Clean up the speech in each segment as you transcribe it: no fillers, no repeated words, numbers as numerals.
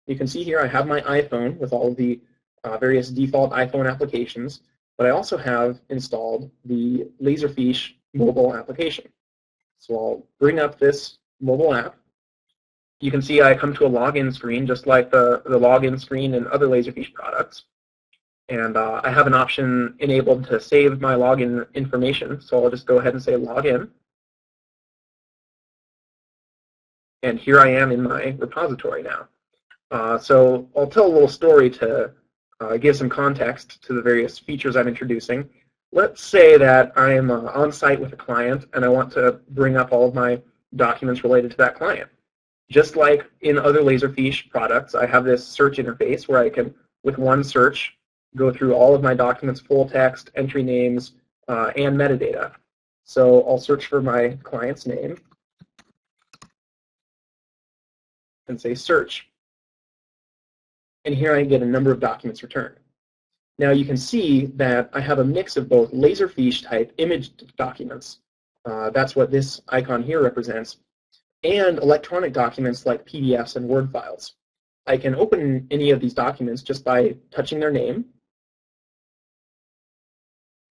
You can see here I have my iPhone with all of the various default iPhone applications, but I also have installed the Laserfiche mobile application. So I'll bring up this mobile app. You can see I come to a login screen, just like the login screen in other Laserfiche products. And I have an option enabled to save my login information, so I'll just go ahead and say login. And here I am in my repository now. So I'll tell a little story to give some context to the various features I'm introducing. Let's say that I'm on site with a client and I want to bring up all of my documents related to that client. Just like in other Laserfiche products, I have this search interface where I can, with one search, go through all of my documents, full text, entry names, and metadata. So I'll search for my client's name and say search. And here I get a number of documents returned. Now you can see that I have a mix of both Laserfiche type image documents, that's what this icon here represents, and electronic documents like PDFs and Word files. I can open any of these documents just by touching their name,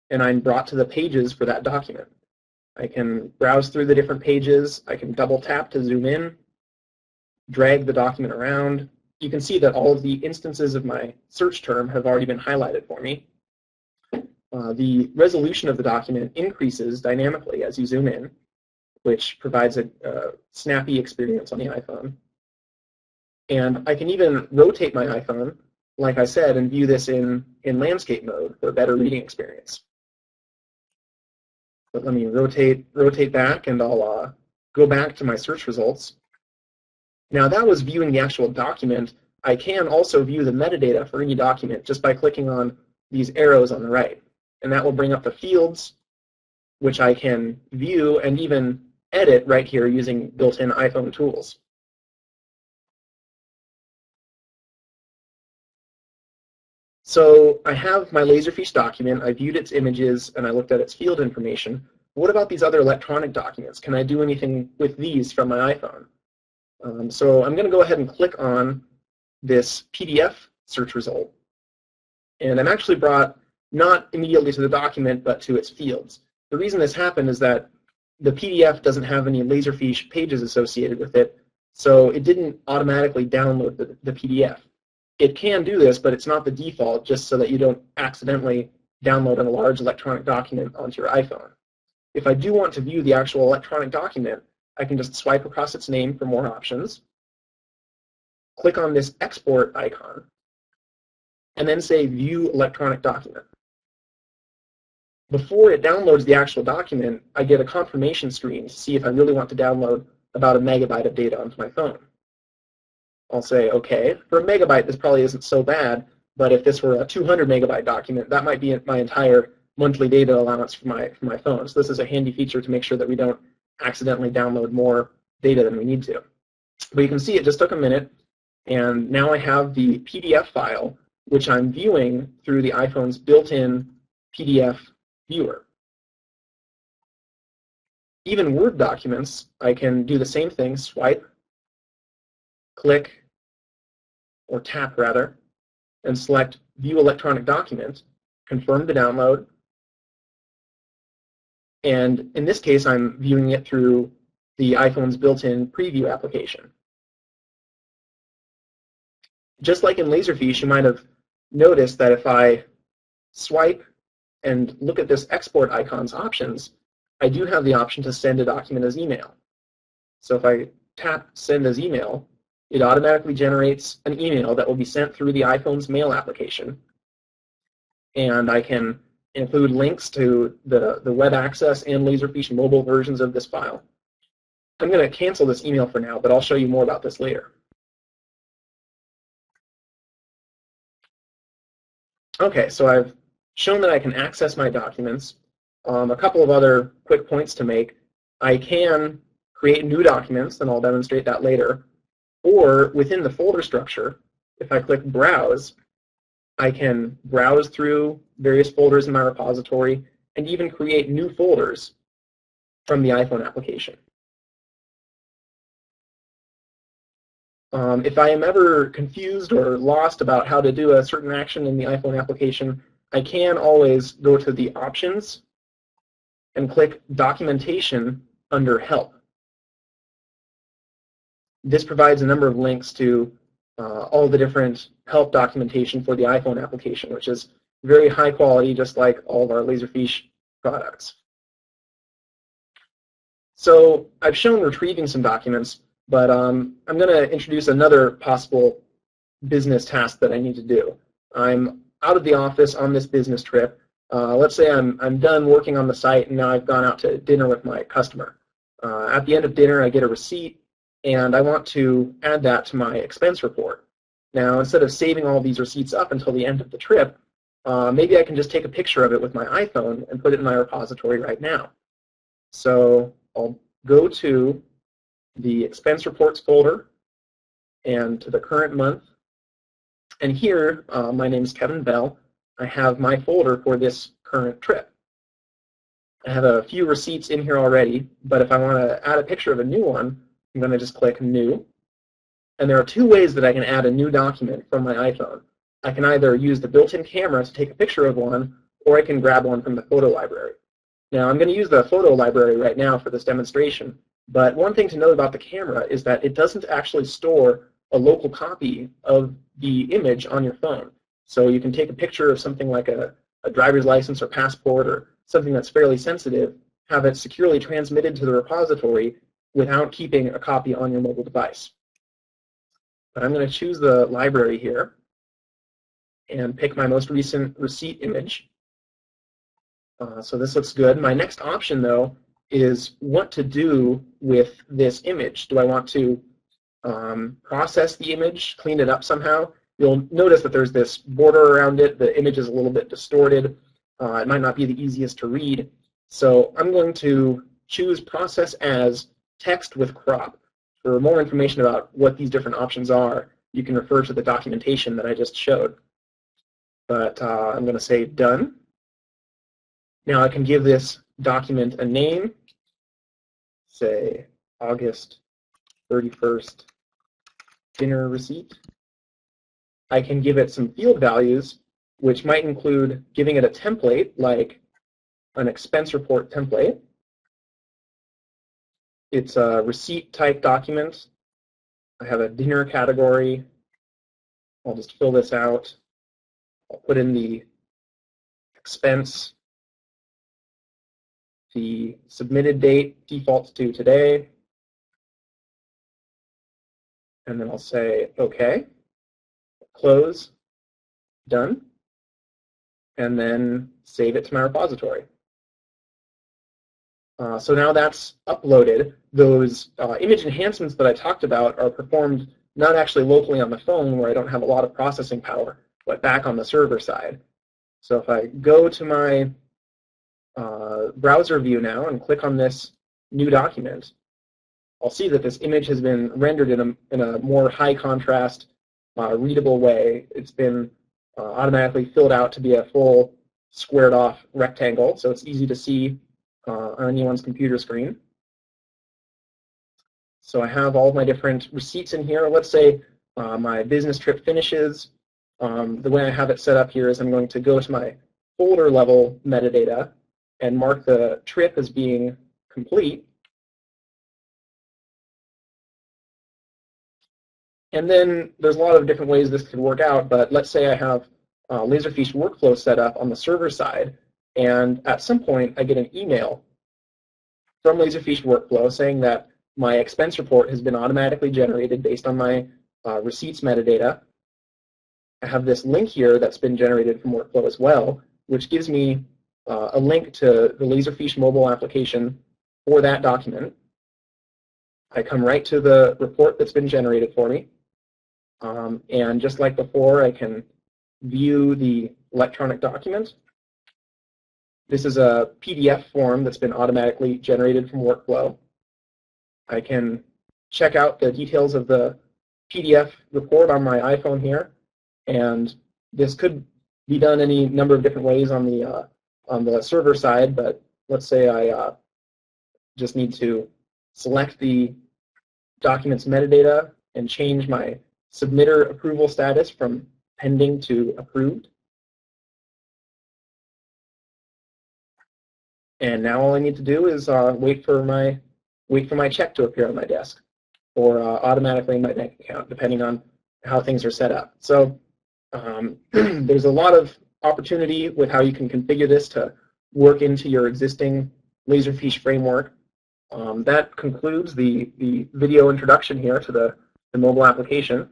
and I'm brought to the pages for that document. I can browse through the different pages, I can double tap to zoom in, drag the document around. You can see that all of the instances of my search term have already been highlighted for me. The resolution of the document increases dynamically as you zoom in, which provides a snappy experience on the iPhone. And I can even rotate my iPhone, like I said, and view this in landscape mode for a better reading experience. But let me rotate back, and I'll go back to my search results. Now that was viewing the actual document. I can also view the metadata for any document just by clicking on these arrows on the right. And that will bring up the fields, which I can view and even edit right here using built-in iPhone tools. So I have my Laserfiche document, I viewed its images, and I looked at its field information. What about these other electronic documents? Can I do anything with these from my iPhone? So I'm going to go ahead and click on this PDF search result. And I'm actually brought not immediately to the document, but to its fields. The reason this happened is that the PDF doesn't have any Laserfiche pages associated with it, so it didn't automatically download the PDF. It can do this, but it's not the default, just so that you don't accidentally download a large electronic document onto your iPhone. If I do want to view the actual electronic document, I can just swipe across its name for more options, click on this export icon, and then say View Electronic Document. Before it downloads the actual document, I get a confirmation screen to see if I really want to download about 1 megabyte of data onto my phone. I'll say, okay, for 1 megabyte, this probably isn't so bad, but if this were a 200 megabyte document, that might be my entire monthly data allowance for my phone. So this is a handy feature to make sure that we don't accidentally download more data than we need to. But you can see it just took a minute, and now I have the PDF file, which I'm viewing through the iPhone's built-in PDF viewer. Even Word documents, I can do the same thing, swipe, click, or tap rather, and select View Electronic Document, confirm the download, and in this case I'm viewing it through the iPhone's built-in preview application. Just like in Laserfiche, you might have noticed that if I swipe and look at this export icon's options, I do have the option to send a document as email. So if I tap Send as Email, it automatically generates an email that will be sent through the iPhone's mail application. And I can include links to the web access and Laserfiche mobile versions of this file. I'm going to cancel this email for now, but I'll show you more about this later. Okay, so I've shown that I can access my documents. A couple of other quick points to make. I can create new documents, and I'll demonstrate that later. Or within the folder structure, if I click Browse, I can browse through various folders in my repository and even create new folders from the iPhone application. If I am ever confused or lost about how to do a certain action in the iPhone application, I can always go to the options and click documentation under help. This provides a number of links to all the different help documentation for the iPhone application, which is very high quality, just like all of our Laserfiche products. So I've shown retrieving some documents, but I'm going to introduce another possible business task that I need to do. I'm out of the office on this business trip. Let's say I'm done working on the site and now I've gone out to dinner with my customer. At the end of dinner, I get a receipt and I want to add that to my expense report. Now, instead of saving all these receipts up until the end of the trip, maybe I can just take a picture of it with my iPhone and put it in my repository right now. So I'll go to the expense reports folder and to the current month. And here, my name is Kevin Bell. I have my folder for this current trip. I have a few receipts in here already, but if I want to add a picture of a new one, I'm going to just click New. And there are two ways that I can add a new document from my iPhone. I can either use the built-in camera to take a picture of one, or I can grab one from the photo library. Now, I'm going to use the photo library right now for this demonstration, but one thing to note about the camera is that it doesn't actually store a local copy of the image on your phone. So you can take a picture of something like a driver's license or passport or something that's fairly sensitive, have it securely transmitted to the repository without keeping a copy on your mobile device. But I'm going to choose the library here and pick my most recent receipt image. So this looks good. My next option, though, is what to do with this image. Do I want to process the image, clean it up somehow? You'll notice that there's this border around it. The image is a little bit distorted. It might not be the easiest to read. So I'm going to choose Process as Text with Crop. For more information about what these different options are, you can refer to the documentation that I just showed. But I'm going to say Done. Now I can give this document a name, say August 31st dinner receipt. I can give it some field values, which might include giving it a template, like an expense report template. It's a receipt type document. I have a dinner category. I'll just fill this out. I'll put in the expense. The submitted date defaults to today. And then I'll say OK, close, done, and then save it to my repository. So now that's uploaded. Those image enhancements that I talked about are performed not actually locally on the phone where I don't have a lot of processing power, but back on the server side. So if I go to my browser view now and click on this new document, I'll see that this image has been rendered in a more high contrast, readable way. It's been automatically filled out to be a full squared off rectangle, so it's easy to see on anyone's computer screen. So I have all of my different receipts in here. Let's say my business trip finishes. The way I have it set up here is I'm going to go to my folder level metadata and mark the trip as being complete. And then there's a lot of different ways this could work out, but let's say I have Laserfiche workflow set up on the server side, and at some point I get an email from Laserfiche workflow saying that my expense report has been automatically generated based on my receipts metadata. I have this link here that's been generated from workflow as well, which gives me a link to the Laserfiche mobile application for that document. I come right to the report that's been generated for me. And just like before, I can view the electronic document. This is a PDF form that's been automatically generated from workflow. I can check out the details of the PDF report on my iPhone here, and this could be done any number of different ways on the server side, but let's say I just need to select the document's metadata and change my submitter approval status from pending to approved. And now all I need to do is wait for my check to appear on my desk, or automatically in my bank account, depending on how things are set up. So there's a lot of opportunity with how you can configure this to work into your existing Laserfiche framework. That concludes the video introduction here to the mobile application.